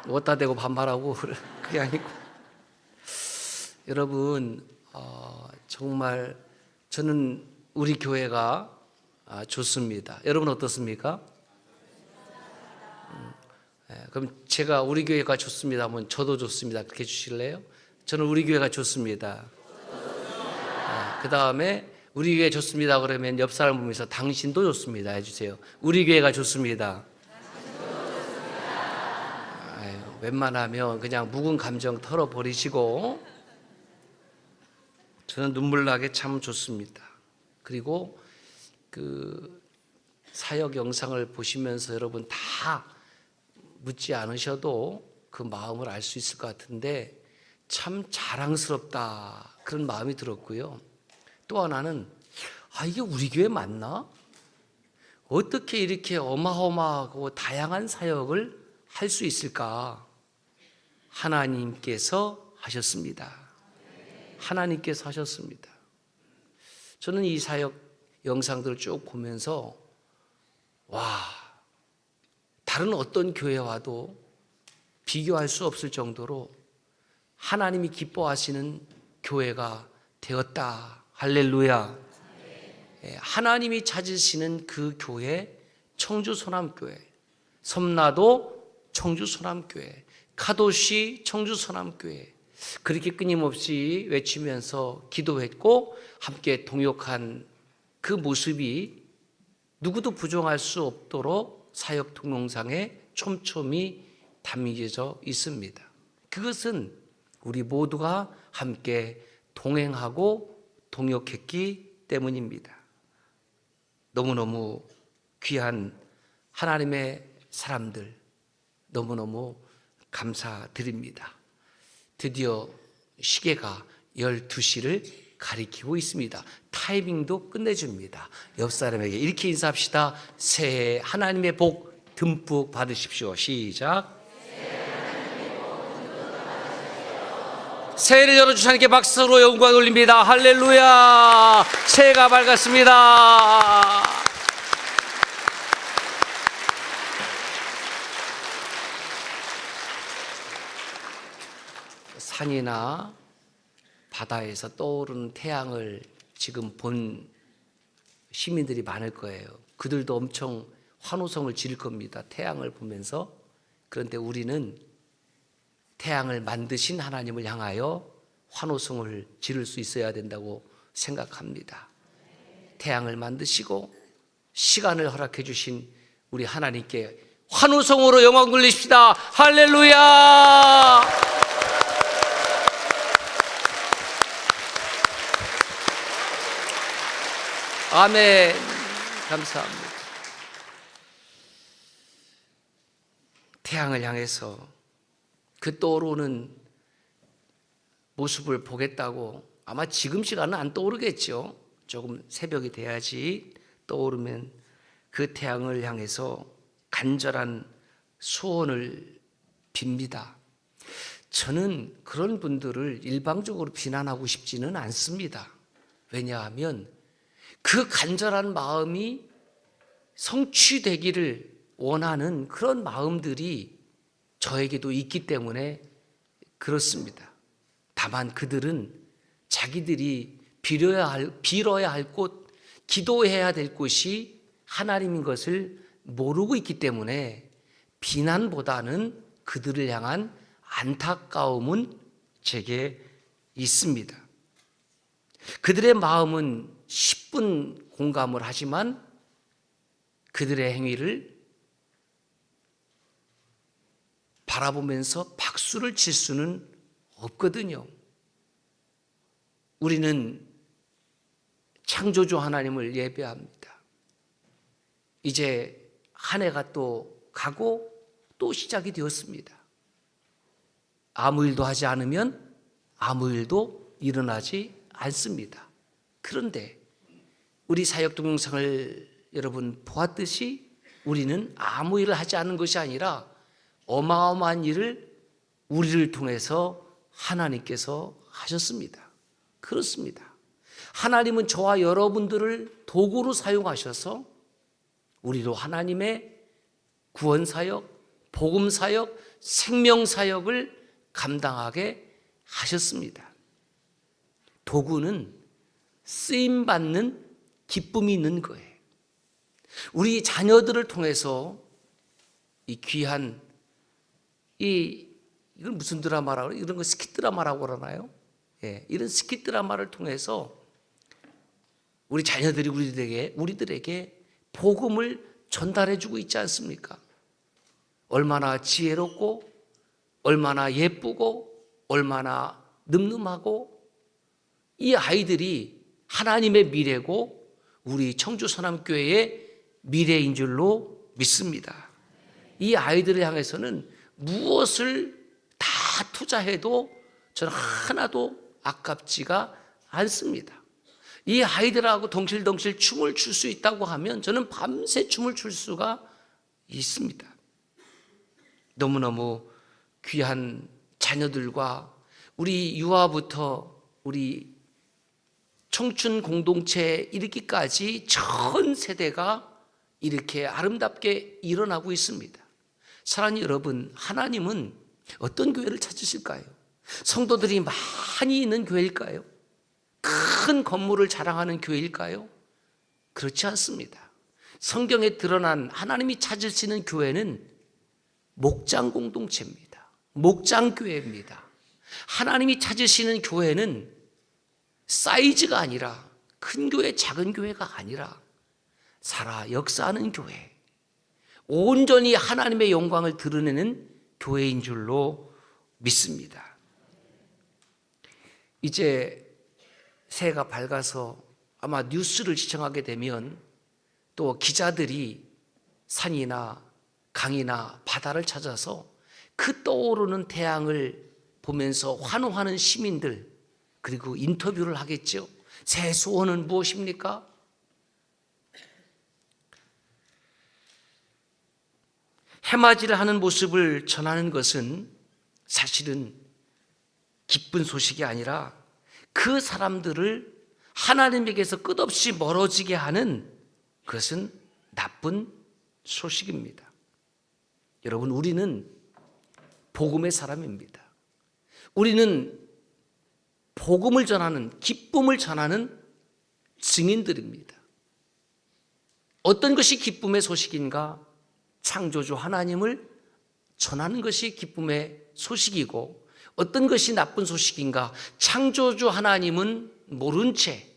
어디다 대고 반말하고 그게 아니고 여러분 정말 저는 우리 교회가 좋습니다. 여러분 어떻습니까? 그럼 제가 우리 교회가 좋습니다 하면 저도 좋습니다 그렇게 해주실래요? 저는 우리 교회가 좋습니다. 그 다음에 우리 교회 좋습니다 그러면 옆 사람 보면서 당신도 좋습니다 해주세요. 우리 교회가 좋습니다. 웬만하면 그냥 묵은 감정 털어버리시고, 저는 눈물 나게 참 좋습니다. 그리고 그 사역 영상을 보시면서 여러분 다 묻지 않으셔도 그 마음을 알 수 있을 것 같은데 참 자랑스럽다 그런 마음이 들었고요. 또 하나는 이게 우리 교회 맞나? 어떻게 이렇게 어마어마하고 다양한 사역을 할 수 있을까? 하나님께서 하셨습니다. 하나님께서 하셨습니다. 저는 이 사역 영상들을 쭉 보면서 다른 어떤 교회와도 비교할 수 없을 정도로 하나님이 기뻐하시는 교회가 되었다. 할렐루야. 하나님이 찾으시는 그 교회, 청주 소남교회, 섬나도 청주 소남교회, 카도시 청주 소남교회, 그렇게 끊임없이 외치면서 기도했고 함께 동역한 그 모습이 누구도 부정할 수 없도록 사역 동영상에 촘촘히 담겨져 있습니다. 그것은 우리 모두가 함께 동행하고 동역했기 때문입니다. 너무너무 귀한 하나님의 사람들 너무너무 감사드립니다. 드디어 시계가 12시를 가리키고 있습니다. 타이밍도 끝내줍니다. 옆 사람에게 이렇게 인사합시다. 새해 하나님의 복 듬뿍 받으십시오. 시작. 새해를 열어주신 하나님께 박수로 영광 올립니다. 할렐루야. 새해가 밝았습니다. 산이나 바다에서 떠오르는 태양을 지금 본 시민들이 많을 거예요. 그들도 엄청 환호성을 지를 겁니다. 태양을 보면서. 그런데 우리는 태양을 만드신 하나님을 향하여 환호성을 지를 수 있어야 된다고 생각합니다. 태양을 만드시고 시간을 허락해 주신 우리 하나님께 환호성으로 영광 돌리십시다. 할렐루야. 아멘. 감사합니다. 태양을 향해서 그 떠오르는 모습을 보겠다고 아마 지금 시간은 안 떠오르겠죠. 조금 새벽이 돼야지 떠오르면 그 태양을 향해서 간절한 소원을 빕니다. 저는 그런 분들을 일방적으로 비난하고 싶지는 않습니다. 왜냐하면 그 간절한 마음이 성취되기를 원하는 그런 마음들이 저에게도 있기 때문에 그렇습니다. 다만 그들은 자기들이 빌어야 할 곳, 기도해야 될 곳이 하나님인 것을 모르고 있기 때문에 비난보다는 그들을 향한 안타까움은 제게 있습니다. 그들의 마음은 10분 공감을 하지만 그들의 행위를 바라보면서 박수를 칠 수는 없거든요. 우리는 창조주 하나님을 예배합니다. 이제 한 해가 또 가고 또 시작이 되었습니다. 아무 일도 하지 않으면 아무 일도 일어나지 않습니다. 그런데 우리 사역 동영상을 여러분 보았듯이 우리는 아무 일을 하지 않은 것이 아니라 어마어마한 일을 우리를 통해서 하나님께서 하셨습니다. 그렇습니다. 하나님은 저와 여러분들을 도구로 사용하셔서 우리로 하나님의 구원사역, 복음 사역, 생명 사역을 감당하게 하셨습니다. 도구는 쓰임 받는 기쁨이 있는 거예요. 우리 자녀들을 통해서 이 귀한 이건 무슨 드라마라고 이런 거 스킷 드라마라고 그러나요? 이런 스킷 드라마를 통해서 우리 자녀들이 우리들에게 복음을 전달해주고 있지 않습니까? 얼마나 지혜롭고, 얼마나 예쁘고, 얼마나 늠름하고, 이 아이들이 하나님의 미래고 우리 청주서남교회의 미래인 줄로 믿습니다. 이 아이들을 향해서는 무엇을 다 투자해도 저는 하나도 아깝지가 않습니다. 이 아이들하고 덩실덩실 춤을 출 수 있다고 하면 저는 밤새 춤을 출 수가 있습니다. 너무너무 귀한 자녀들과 우리 유아부터 우리 청춘 공동체에 이르기까지 전 세대가 이렇게 아름답게 일어나고 있습니다. 사랑하는 여러분, 하나님은 어떤 교회를 찾으실까요? 성도들이 많이 있는 교회일까요? 큰 건물을 자랑하는 교회일까요? 그렇지 않습니다. 성경에 드러난 하나님이 찾으시는 교회는 목장 공동체입니다. 목장 교회입니다. 하나님이 찾으시는 교회는 사이즈가 아니라 큰 교회, 작은 교회가 아니라 살아 역사하는 교회, 온전히 하나님의 영광을 드러내는 교회인 줄로 믿습니다. 이제 새해가 밝아서 아마 뉴스를 시청하게 되면 또 기자들이 산이나 강이나 바다를 찾아서 그 떠오르는 태양을 보면서 환호하는 시민들, 그리고 인터뷰를 하겠죠. 새 소원은 무엇입니까? 해맞이를 하는 모습을 전하는 것은 사실은 기쁜 소식이 아니라 그 사람들을 하나님에게서 끝없이 멀어지게 하는 그것은 나쁜 소식입니다. 여러분, 우리는 복음의 사람입니다. 우리는 복음을 전하는, 기쁨을 전하는 증인들입니다. 어떤 것이 기쁨의 소식인가? 창조주 하나님을 전하는 것이 기쁨의 소식이고, 어떤 것이 나쁜 소식인가? 창조주 하나님은 모른 채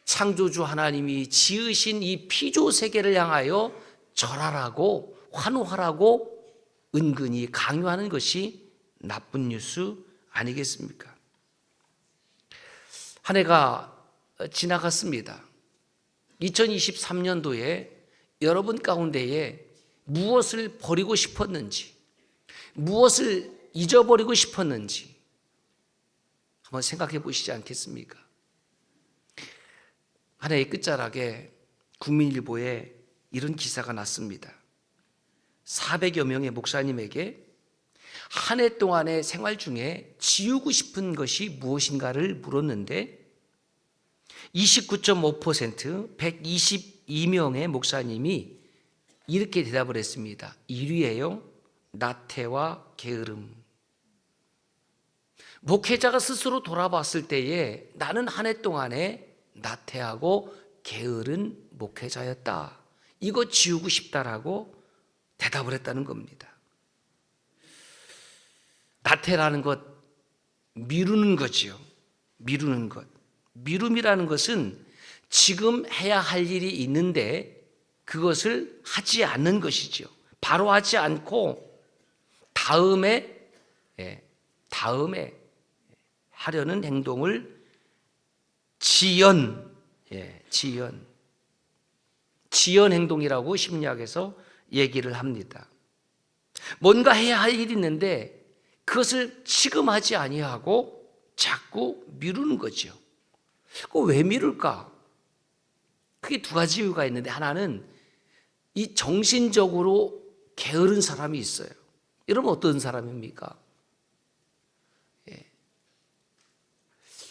창조주 하나님이 지으신 이 피조 세계를 향하여 절하라고, 환호하라고 은근히 강요하는 것이 나쁜 뉴스 아니겠습니까? 한 해가 지나갔습니다. 2023년도에 여러분 가운데에 무엇을 버리고 싶었는지, 무엇을 잊어버리고 싶었는지 한번 생각해 보시지 않겠습니까? 한 해의 끝자락에 국민일보에 이런 기사가 났습니다. 400여 명의 목사님에게 한 해 동안의 생활 중에 지우고 싶은 것이 무엇인가를 물었는데 29.5%, 122명의 목사님이 이렇게 대답을 했습니다. 1위예요. 나태와 게으름. 목회자가 스스로 돌아봤을 때에 나는 한 해 동안에 나태하고 게으른 목회자였다. 이거 지우고 싶다라고 대답을 했다는 겁니다. 나태라는 것, 미루는 거지요. 미루는 것. 미룸이라는 것은 지금 해야 할 일이 있는데 그것을 하지 않는 것이죠. 바로 하지 않고 다음에 하려는 행동을 지연 행동이라고 심리학에서 얘기를 합니다. 뭔가 해야 할 일이 있는데 그것을 지금 하지 아니하고 자꾸 미루는 거죠. 왜 미룰까? 크게 두 가지 이유가 있는데, 하나는 이 정신적으로 게으른 사람이 있어요. 여러분 어떤 사람입니까?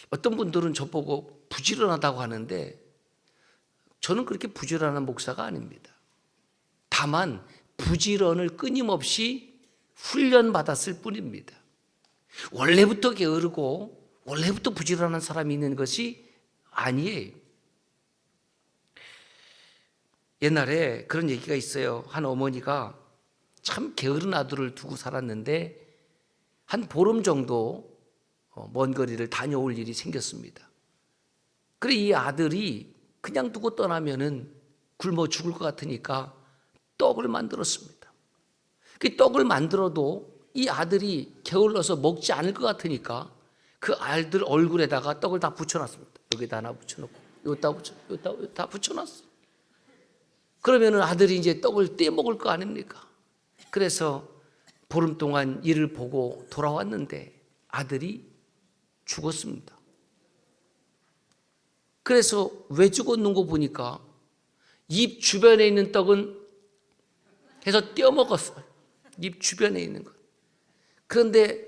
어떤 분들은 저보고 부지런하다고 하는데 저는 그렇게 부지런한 목사가 아닙니다. 다만 부지런을 끊임없이 훈련받았을 뿐입니다. 원래부터 게으르고 원래부터 부지런한 사람이 있는 것이 아니에요. 옛날에 그런 얘기가 있어요. 한 어머니가 참 게으른 아들을 두고 살았는데 한 보름 정도 먼 거리를 다녀올 일이 생겼습니다. 그래 이 아들이 그냥 두고 떠나면은 굶어 죽을 것 같으니까 떡을 만들었습니다. 그 떡을 만들어도 이 아들이 게을러서 먹지 않을 것 같으니까 그 아들 얼굴에다가 떡을 다 붙여놨습니다. 여기다 하나 붙여놓고 여기다 다 붙여놨어. 그러면은 아들이 이제 떡을 떼먹을 거 아닙니까? 그래서 보름 동안 일을 보고 돌아왔는데 아들이 죽었습니다. 그래서 왜 죽었는 거 보니까 입 주변에 있는 떡은 해서 떼어먹었어요. 입 주변에 있는 것. 그런데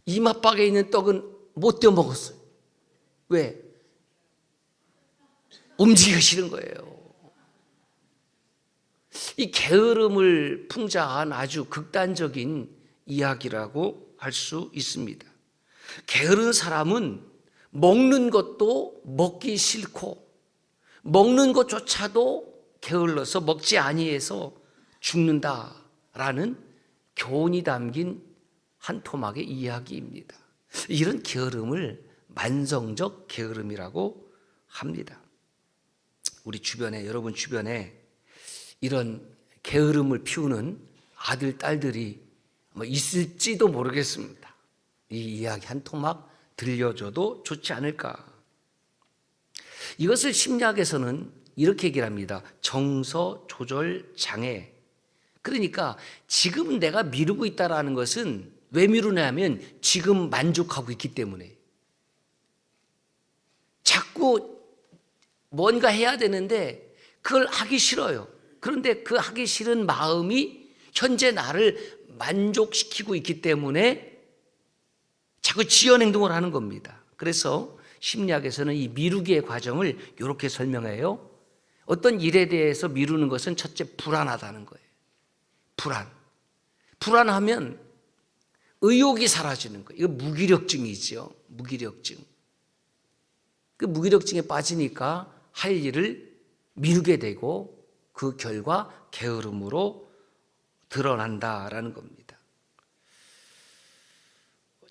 이마박에 있는 떡은 못 떼어먹었어요. 왜? 움직이기 싫은 거예요. 이 게으름을 풍자한 아주 극단적인 이야기라고 할 수 있습니다. 게으른 사람은 먹는 것도 먹기 싫고 먹는 것조차도 게을러서 먹지 아니해서 죽는다라는 교훈이 담긴 한 토막의 이야기입니다. 이런 게으름을 만성적 게으름이라고 합니다. 우리 주변에, 여러분 주변에 이런 게으름을 피우는 아들, 딸들이 있을지도 모르겠습니다. 이 이야기 한 토막 들려줘도 좋지 않을까. 이것을 심리학에서는 이렇게 얘기를 합니다. 정서 조절 장애. 그러니까 지금 내가 미루고 있다는 것은 왜 미루냐면 지금 만족하고 있기 때문에. 자꾸 뭔가 해야 되는데 그걸 하기 싫어요. 그런데 그 하기 싫은 마음이 현재 나를 만족시키고 있기 때문에 자꾸 지연 행동을 하는 겁니다. 그래서 심리학에서는 이 미루기의 과정을 이렇게 설명해요. 어떤 일에 대해서 미루는 것은 첫째 불안하다는 거예요. 불안하면 의욕이 사라지는 거예요. 이거 무기력증이죠. 무기력증. 그 무기력증에 빠지니까 할 일을 미루게 되고 그 결과 게으름으로 드러난다라는 겁니다.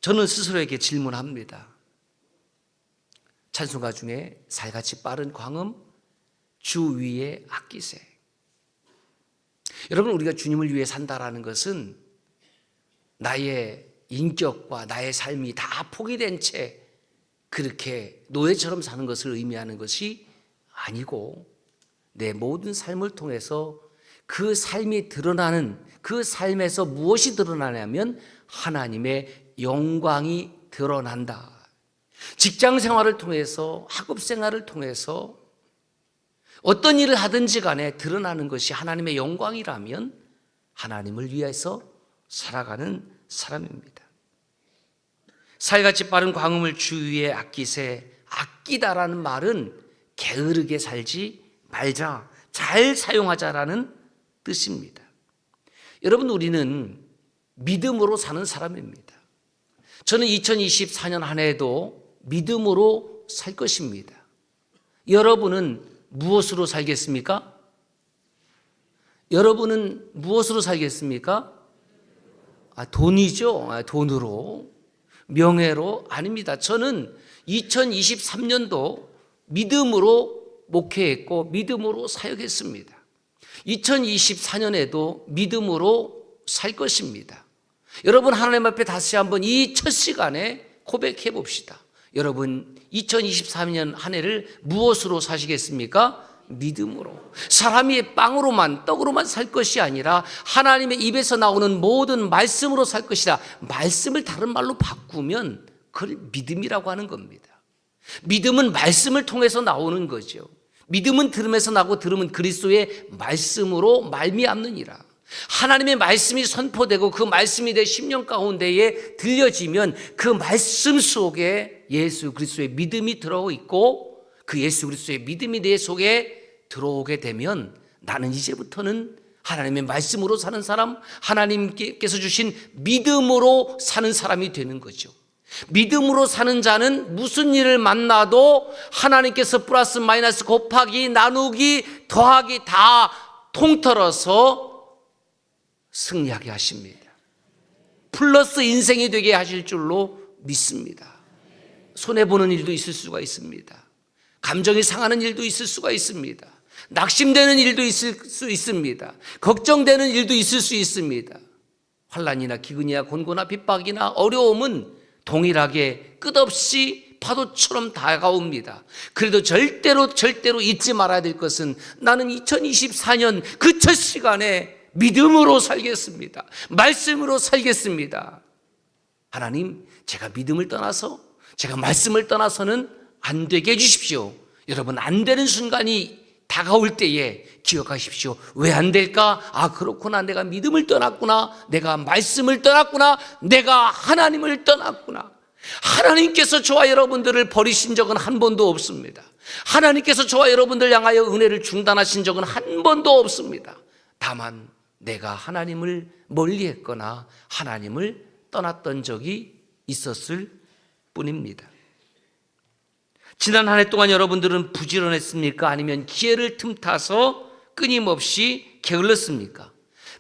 저는 스스로에게 질문합니다. 찬송가 중에 살같이 빠른 광음 주 위에 아끼세. 여러분, 우리가 주님을 위해 산다라는 것은 나의 인격과 나의 삶이 다 포기된 채 그렇게 노예처럼 사는 것을 의미하는 것이 아니고 내 모든 삶을 통해서 그 삶이 드러나는, 그 삶에서 무엇이 드러나냐면 하나님의 영광이 드러난다. 직장 생활을 통해서, 학업 생활을 통해서 어떤 일을 하든지 간에 드러나는 것이 하나님의 영광이라면 하나님을 위해서 살아가는 사람입니다. 살같이 빠른 광음을 주위에 아끼세. 아끼다라는 말은 게으르게 살지 말자, 잘 사용하자라는 뜻입니다. 여러분, 우리는 믿음으로 사는 사람입니다. 저는 2024년 한 해에도 믿음으로 살 것입니다. 여러분은 무엇으로 살겠습니까? 여러분은 무엇으로 살겠습니까? 돈이죠. 돈으로. 명예로? 아닙니다. 저는 2023년도 믿음으로 목회했고 믿음으로 사역했습니다. 2024년에도 믿음으로 살 것입니다. 여러분, 하나님 앞에 다시 한번 이 첫 시간에 고백해 봅시다. 여러분, 2023년 한 해를 무엇으로 사시겠습니까? 믿음으로. 사람이 빵으로만, 떡으로만 살 것이 아니라 하나님의 입에서 나오는 모든 말씀으로 살 것이다. 말씀을 다른 말로 바꾸면 그걸 믿음이라고 하는 겁니다. 믿음은 말씀을 통해서 나오는 거죠. 믿음은 들음에서 나고 들음은 그리스도의 말씀으로 말미암느니라. 하나님의 말씀이 선포되고 그 말씀이 내 심령 가운데에 들려지면 그 말씀 속에 예수 그리스도의 믿음이 들어오고 있고 그 예수 그리스도의 믿음이 내 속에 들어오게 되면 나는 이제부터는 하나님의 말씀으로 사는 사람, 하나님께서 주신 믿음으로 사는 사람이 되는 거죠. 믿음으로 사는 자는 무슨 일을 만나도 하나님께서 플러스 마이너스 곱하기 나누기 더하기 다 통틀어서 승리하게 하십니다. 플러스 인생이 되게 하실 줄로 믿습니다. 손해보는 일도 있을 수가 있습니다. 감정이 상하는 일도 있을 수가 있습니다. 낙심되는 일도 있을 수 있습니다. 걱정되는 일도 있을 수 있습니다. 환난이나 기근이나 곤고나 핍박이나 어려움은 동일하게 끝없이 파도처럼 다가옵니다. 그래도 절대로 잊지 말아야 될 것은 나는 2024년 그 첫 시간에 믿음으로 살겠습니다. 말씀으로 살겠습니다. 하나님, 제가 믿음을 떠나서, 제가 말씀을 떠나서는 안 되게 해주십시오. 여러분, 안 되는 순간이 다가올 때에 기억하십시오. 왜 안 될까? 아, 그렇구나. 내가 믿음을 떠났구나. 내가 말씀을 떠났구나. 내가 하나님을 떠났구나. 하나님께서 저와 여러분들을 버리신 적은 한 번도 없습니다. 하나님께서 저와 여러분들 향하여 은혜를 중단하신 적은 한 번도 없습니다. 다만 내가 하나님을 멀리했거나 하나님을 떠났던 적이 있었을 뿐입니다. 지난 한 해 동안 여러분들은 부지런했습니까? 아니면 기회를 틈타서 끊임없이 게을렀습니까?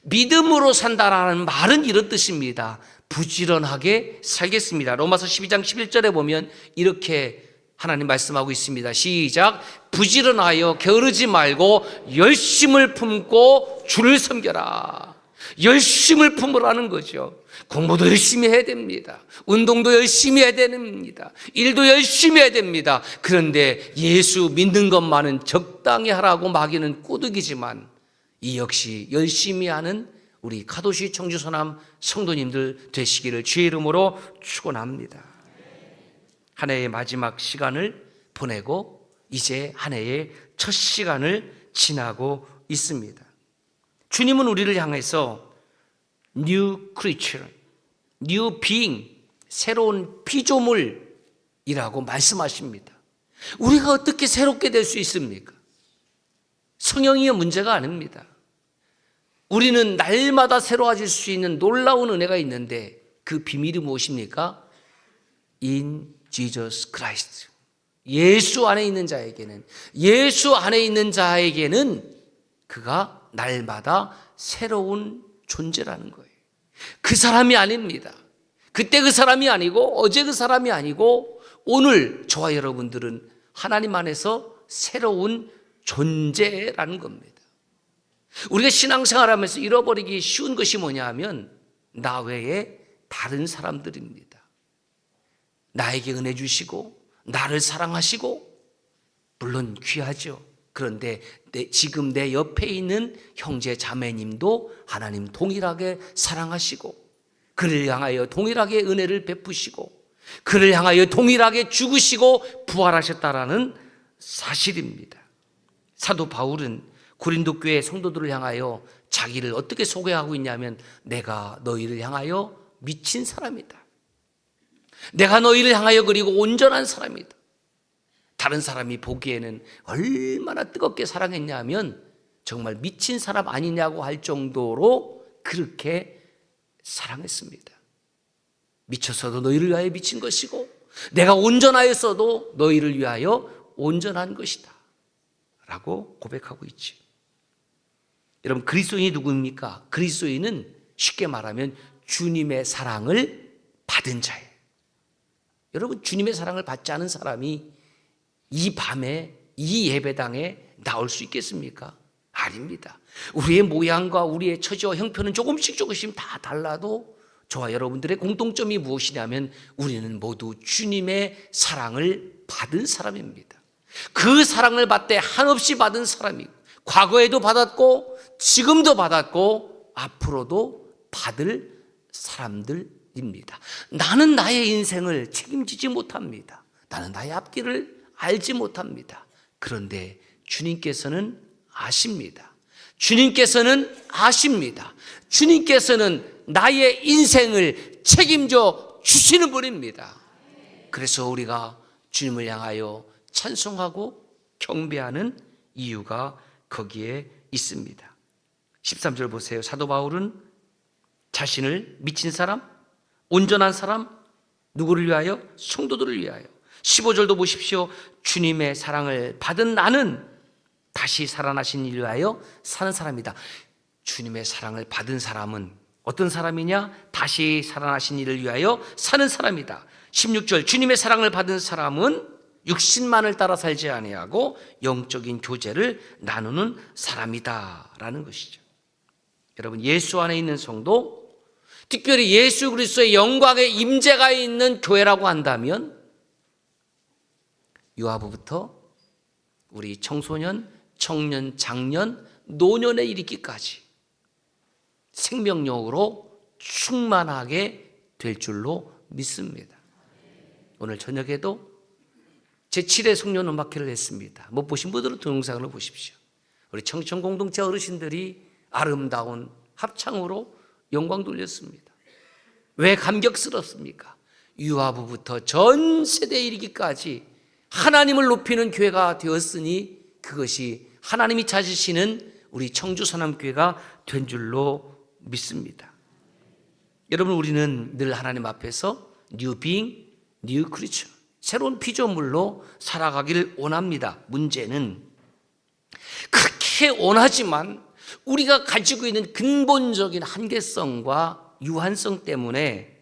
믿음으로 산다라는 말은 이런 뜻입니다. 부지런하게 살겠습니다. 로마서 12장 11절에 보면 이렇게 하나님 말씀하고 있습니다. 시작. 부지런하여 게으르지 말고 열심을 품고 주를 섬겨라. 열심을 품으라는 거죠. 공부도 열심히 해야 됩니다. 운동도 열심히 해야 됩니다. 일도 열심히 해야 됩니다. 그런데 예수 믿는 것만은 적당히 하라고 마귀는 꼬드기지만 이 역시 열심히 하는 우리 가도시 청주서남 성도님들 되시기를 주의 이름으로 축원합니다. 한 해의 마지막 시간을 보내고 이제 한 해의 첫 시간을 지나고 있습니다. 주님은 우리를 향해서 new creature, new being, 새로운 피조물이라고 말씀하십니다. 우리가 어떻게 새롭게 될 수 있습니까? 성형이 문제가 아닙니다. 우리는 날마다 새로워질 수 있는 놀라운 은혜가 있는데 그 비밀이 무엇입니까? In Jesus Christ. 예수 안에 있는 자에게는, 예수 안에 있는 자에게는 그가 날마다 새로운 존재라는 거예요. 그 사람이 아닙니다. 그때 그 사람이 아니고 어제 그 사람이 아니고 오늘 저와 여러분들은 하나님 안에서 새로운 존재라는 겁니다. 우리가 신앙생활하면서 잃어버리기 쉬운 것이 뭐냐 하면 나 외에 다른 사람들입니다. 나에게 은혜 주시고 나를 사랑하시고 물론 귀하죠. 그런데 지금 내 옆에 있는 형제 자매님도 하나님 동일하게 사랑하시고 그를 향하여 동일하게 은혜를 베푸시고 그를 향하여 동일하게 죽으시고 부활하셨다라는 사실입니다. 사도 바울은 고린도 교회 성도들을 향하여 자기를 어떻게 소개하고 있냐면 내가 너희를 향하여 미친 사람이다. 내가 너희를 향하여 그리고 온전한 사람이다. 다른 사람이 보기에는 얼마나 뜨겁게 사랑했냐면 정말 미친 사람 아니냐고 할 정도로 그렇게 사랑했습니다. 미쳤어도 너희를 위하여 미친 것이고 내가 온전하였어도 너희를 위하여 온전한 것이다 라고 고백하고 있지. 여러분, 그리스도인이 누구입니까? 그리스도인은 쉽게 말하면 주님의 사랑을 받은 자예요. 여러분, 주님의 사랑을 받지 않은 사람이 이 밤에 이 예배당에 나올 수 있겠습니까? 아닙니다. 우리의 모양과 우리의 처지와 형편은 조금씩 다 달라도 저와 여러분들의 공통점이 무엇이냐면 우리는 모두 주님의 사랑을 받은 사람입니다. 그 사랑을 받되 한없이 받은 사람이고 과거에도 받았고 지금도 받았고 앞으로도 받을 사람들입니다. 나는 나의 인생을 책임지지 못합니다. 나는 나의 앞길을 알지 못합니다. 그런데 주님께서는 아십니다. 주님께서는 아십니다. 주님께서는 나의 인생을 책임져 주시는 분입니다. 그래서 우리가 주님을 향하여 찬송하고 경배하는 이유가 거기에 있습니다. 13절 보세요. 사도 바울은 자신을 미친 사람, 온전한 사람, 누구를 위하여? 성도들을 위하여. 15절도 보십시오. 주님의 사랑을 받은 나는 다시 살아나신 이를 위하여 사는 사람이다. 주님의 사랑을 받은 사람은 어떤 사람이냐? 다시 살아나신 이를 위하여 사는 사람이다. 16절 주님의 사랑을 받은 사람은 육신만을 따라 살지 아니하고 영적인 교제를 나누는 사람이다 라는 것이죠. 여러분, 예수 안에 있는 성도, 특별히 예수 그리스도의 영광의 임재가 있는 교회라고 한다면 유아부부터 우리 청소년, 청년, 장년, 노년에 이르기까지 생명력으로 충만하게 될 줄로 믿습니다. 오늘 저녁에도 제7회 송년 음악회를 했습니다. 못 보신 분들은 동영상을 보십시오. 우리 청청 공동체 어르신들이 아름다운 합창으로 영광 돌렸습니다. 왜 감격스럽습니까? 유아부부터 전 세대에 이르기까지 하나님을 높이는 교회가 되었으니 그것이 하나님이 찾으시는 우리 청주선암교회가 된 줄로 믿습니다. 여러분, 우리는 늘 하나님 앞에서 New Being, New Creature, 새로운 피조물로 살아가기를 원합니다. 문제는 그렇게 원하지만 우리가 가지고 있는 근본적인 한계성과 유한성 때문에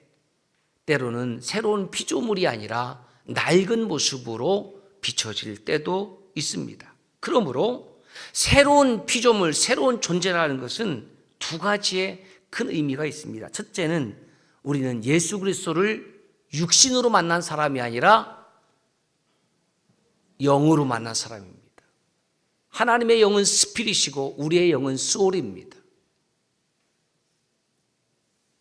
때로는 새로운 피조물이 아니라 낡은 모습으로 비춰질 때도 있습니다. 그러므로 새로운 피조물, 새로운 존재라는 것은 두 가지의 큰 의미가 있습니다. 첫째는 우리는 예수 그리스도를 육신으로 만난 사람이 아니라 영으로 만난 사람입니다. 하나님의 영은 스피릿이고 우리의 영은 소울입니다.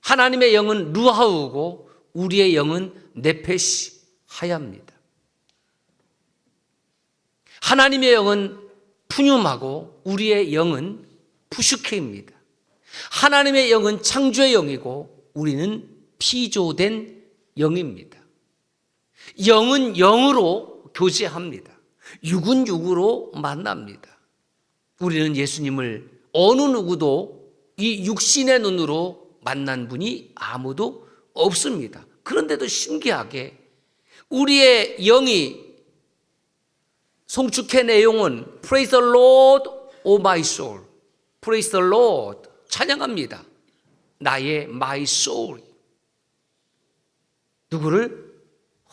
하나님의 영은 루하우고 우리의 영은 네페시 하야입니다. 하나님의 영은 푸뇰하고 우리의 영은 푸슈케입니다. 하나님의 영은 창조의 영이고 우리는 피조된 영입니다. 영은 영으로 교제합니다. 육은 육으로 만납니다. 우리는 예수님을 어느 누구도 이 육신의 눈으로 만난 분이 아무도 없습니다. 그런데도 신기하게 우리의 영이 송축의 내용은 Praise the Lord, O my soul. Praise the Lord. 찬양합니다. 나의 my soul. 누구를?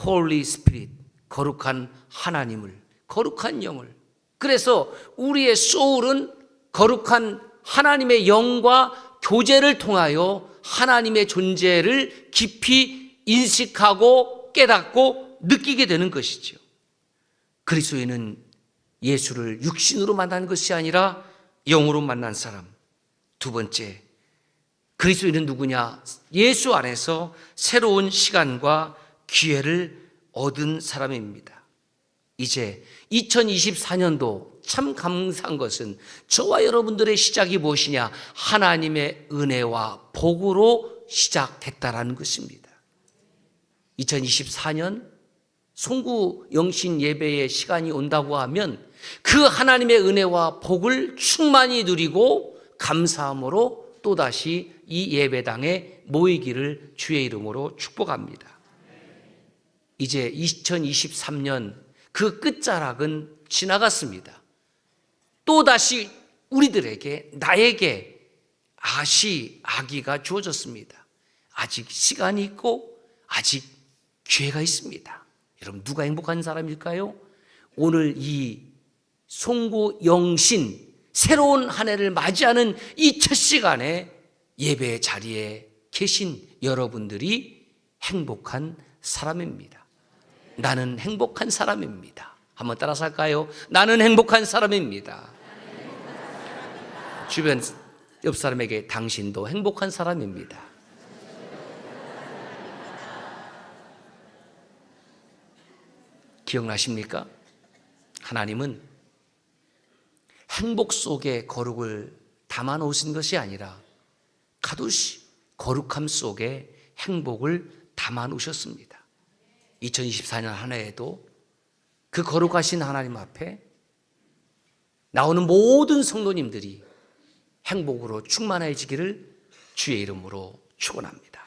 Holy Spirit. 거룩한 하나님을, 거룩한 영을. 그래서 우리의 soul은 거룩한 하나님의 영과 교제를 통하여 하나님의 존재를 깊이 인식하고 깨닫고 느끼게 되는 것이죠. 그리스도인은 예수를 육신으로 만난 것이 아니라 영으로 만난 사람. 두 번째, 그리스도인은 누구냐? 예수 안에서 새로운 시간과 기회를 얻은 사람입니다. 이제 2024년도 참 감사한 것은 저와 여러분들의 시작이 무엇이냐? 하나님의 은혜와 복으로 시작했다라는 것입니다. 2024년 송구 영신 예배의 시간이 온다고 하면 그 하나님의 은혜와 복을 충만히 누리고 감사함으로 또다시 이 예배당에 모이기를 주의 이름으로 축복합니다. 이제 2023년 그 끝자락은 지나갔습니다. 또다시 우리들에게, 나에게 아기가 주어졌습니다. 아직 시간이 있고 아직 기회가 있습니다. 여러분, 누가 행복한 사람일까요? 오늘 이 송구 영신 새로운 한 해를 맞이하는 이 첫 시간에 예배 자리에 계신 여러분들이 행복한 사람입니다. 나는 행복한 사람입니다. 한번 따라서 할까요? 나는 행복한 사람입니다. 주변 옆 사람에게 당신도 행복한 사람입니다. 기억나십니까? 하나님은 행복 속에 거룩을 담아 놓으신 것이 아니라 가두시 거룩함 속에 행복을 담아 놓으셨습니다. 2024년 한 해에도 그 거룩하신 하나님 앞에 나오는 모든 성도님들이 행복으로 충만해지기를 주의 이름으로 축원합니다.